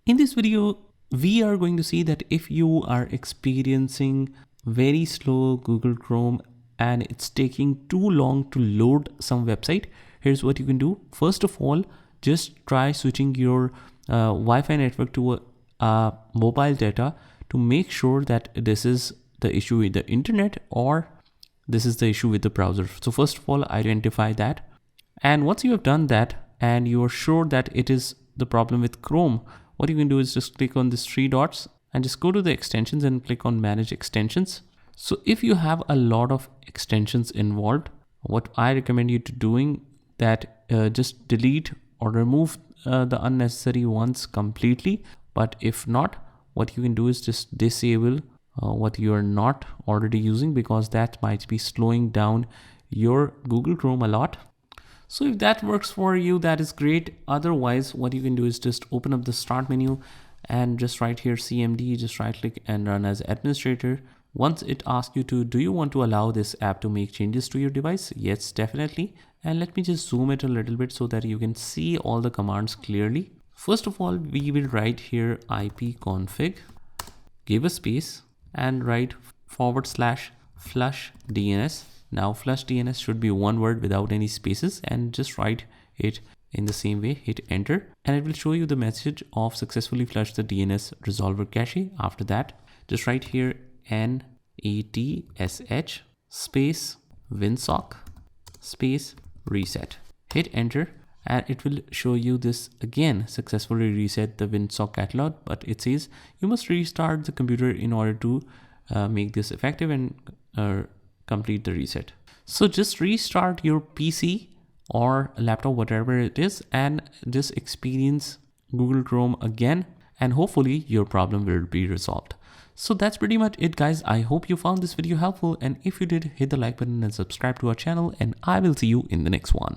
In this video, we are going to see that if you are experiencing very slow Google Chrome and it's taking too long to load some website, here's what you can do. First of all, just try switching your Wi-Fi network to a mobile data to make sure that this is the issue with the internet or this is the issue with the browser. So first of all, identify that. And once you have done that and you are sure that it is the problem with Chrome, what you can do is just click on these three dots and just go to the extensions and click on manage extensions. So if you have a lot of extensions involved, what I recommend you to doing that just delete or remove the unnecessary ones completely. But if not, what you can do is just disable what you are not already using, because that might be slowing down your Google Chrome a lot. So if that works for you, that is great. Otherwise, what you can do is just open up the start menu and just right here CMD, just right click and run as administrator. Once it asks you to, do you want to allow this app to make changes to your device? Yes, definitely. And let me just zoom it a little bit so that you can see all the commands clearly. First of all, we will write here ipconfig, give a space and write /flush DNS. Now flush DNS should be one word without any spaces, and just write it in the same way, hit enter, and it will show you the message of successfully flushed the DNS resolver cache. After that, just write here NATSH space winsock space reset, hit enter, and it will show you this again, successfully reset the winsock catalog, but it says you must restart the computer in order to make this effective and complete the reset. So just restart your PC or laptop, whatever it is, and just experience Google Chrome again, and hopefully your problem will be resolved. So that's pretty much it, guys. I hope you found this video helpful, and if you did, hit the like button and subscribe to our channel, and I will see you in the next one.